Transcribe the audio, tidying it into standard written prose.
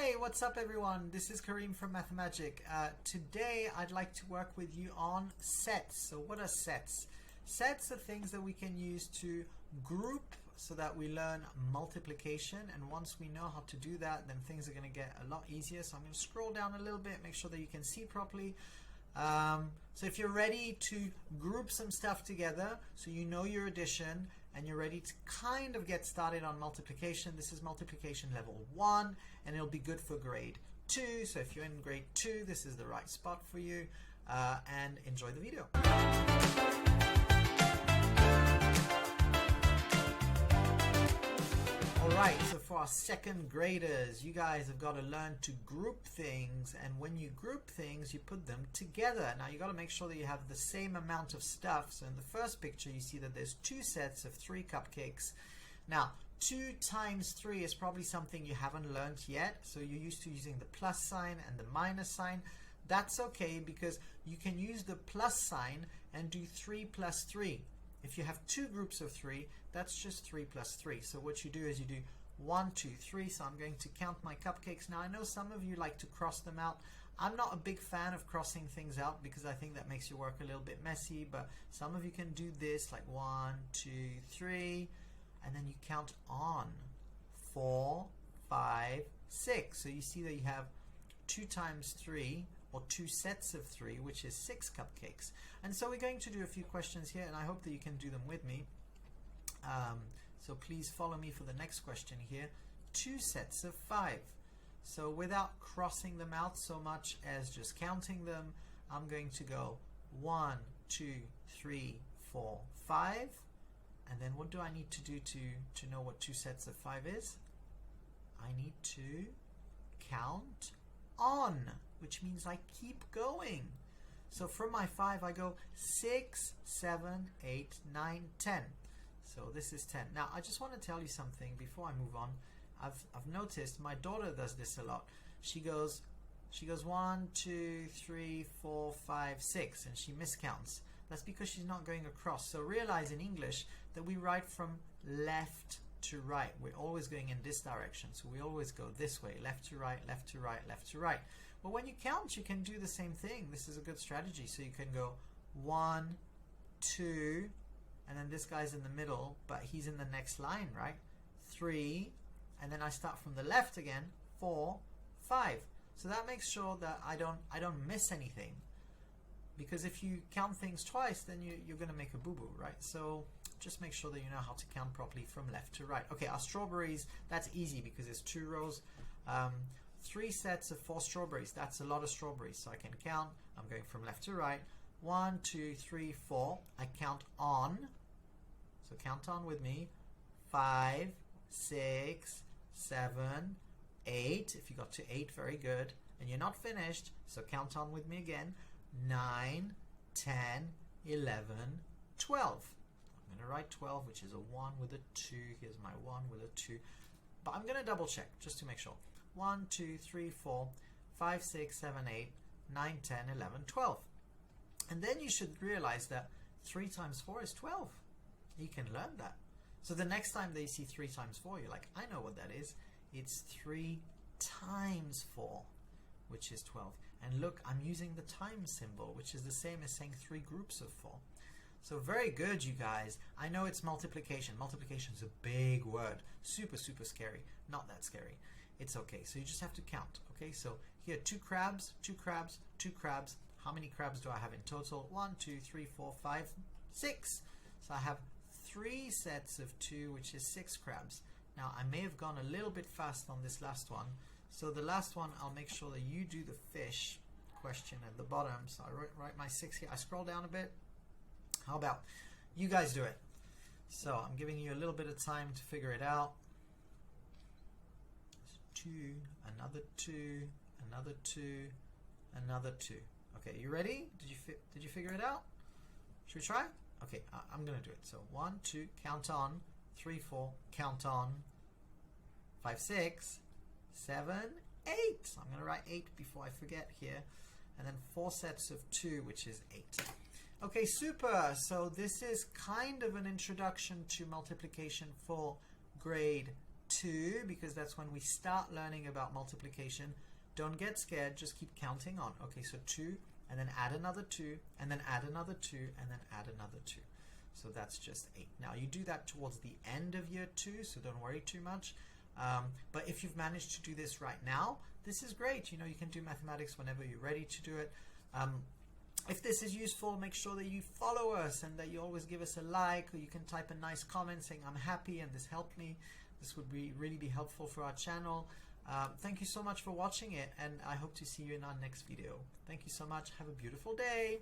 Hey, what's up everyone? This is Kareem from Mathemagic. Today I'd like to work with you on sets. So what are sets? Sets are things that we can use to group so that we learn multiplication, and once we know how to do that, then things are going to get a lot easier. So I'm going to scroll down a little bit, make sure that you can see properly. So if you're ready to group some stuff together, so you know your addition and you're ready to kind of get started on multiplication, this is multiplication level 1 and it'll be good for grade 2. So if you're in grade 2, this is the right spot for you, and enjoy the video. Alright, so for our second graders, you guys have got to learn to group things, and when you group things, you put them together. Now you got to make sure that you have the same amount of stuff. So in the first picture, you see that there's 2 sets of 3 cupcakes. Now, 2 times 3 is probably something you haven't learned yet, so you're used to using the plus sign and the minus sign. That's okay, because you can use the plus sign and do 3 plus 3. If you have 2 groups of 3, that's just 3 plus 3. So what you do is you do 1, 2, 3. So I'm going to count my cupcakes. Now I know some of you like to cross them out. I'm not a big fan of crossing things out because I think that makes your work a little bit messy, but some of you can do this like 1, 2, 3, and then you count on 4, 5, 6. So you see that you have 2 times 3, or 2 sets of 3, which is 6 cupcakes. And so we're going to do a few questions here, and I hope that you can do them with me. So please follow me for the next question here. 2 sets of 5. So without crossing them out so much as just counting them, I'm going to go 1, 2, 3, 4, 5. And then what do I need to do to know what 2 sets of 5 is? I need to count on, which means I keep going. So from my 5 I go 6, 7, 8, 9, 10. So this is 10. Now I just want to tell you something before I move on. I've noticed my daughter does this a lot. She goes 1, 2, 3, 4, 5, 6, and she miscounts. That's because she's not going across. So realize in English that we write from left to right. We're always going in this direction, so we always go this way, left to right, left to right, left to right. But when you count, you can do the same thing. This is a good strategy. So you can go 1, 2, and then this guy's in the middle, but he's in the next line, right? 3, and then I start from the left again, 4, 5. So that makes sure that I don't miss anything, because if you count things twice, then you're going to make a boo-boo, right? So just make sure that you know how to count properly from left to right. Okay, our strawberries, that's easy because it's 2 rows. 3 sets of 4 strawberries, that's a lot of strawberries. So I can count, I'm going from left to right. 1, 2, 3, 4. I count on. So count on with me. 5, 6, 7, 8. If you got to 8, very good. And you're not finished, so count on with me again. 9, 10, 11, 12. I'm going to write 12, which is a 1 with a 2. Here's my 1 with a 2. But I'm going to double check just to make sure. 1, 2, 3, 4, 5, 6, 7, 8, 9, 10, 11, 12. And then you should realize that 3 times 4 is 12. You can learn that. So the next time they see 3 times 4, you're like, I know what that is. It's 3 times 4, which is 12. And look, I'm using the times symbol, which is the same as saying 3 groups of 4. So very good, you guys. I know it's multiplication. Multiplication is a big word. Super, super scary. Not that scary. It's okay. So you just have to count. Okay, so here, 2 crabs, 2 crabs, 2 crabs. How many crabs do I have in total? 1, 2, 3, 4, 5, 6. So I have 3 sets of 2, which is 6 crabs. Now, I may have gone a little bit fast on this last one. So the last one, I'll make sure that you do the fish question at the bottom. So I write my 6 here. I scroll down a bit. How about you guys do it? So I'm giving you a little bit of time to figure it out. 2, another 2, another 2, another 2. Okay, you ready? Did you figure it out? Should we try? Okay, I'm gonna do it. So 1, 2, count on. 3, 4, count on. 5, 6, 7, 8. So I'm gonna write 8 before I forget here. And then 4 sets of 2, which is 8. Okay, super. So this is kind of an introduction to multiplication for grade 2, because that's when we start learning about multiplication. Don't get scared, just keep counting on. Okay, so 2, and then add another 2, and then add another 2, and then add another 2. So that's just 8. Now you do that towards the end of year 2, so don't worry too much. But if you've managed to do this right now, this is great. You know, you can do mathematics whenever you're ready to do it. If this is useful, make sure that you follow us and that you always give us a like, or you can type a nice comment saying I'm happy and this helped me. This would really be helpful for our channel. Thank you so much for watching it, and I hope to see you in our next video. Thank you so much. Have a beautiful day.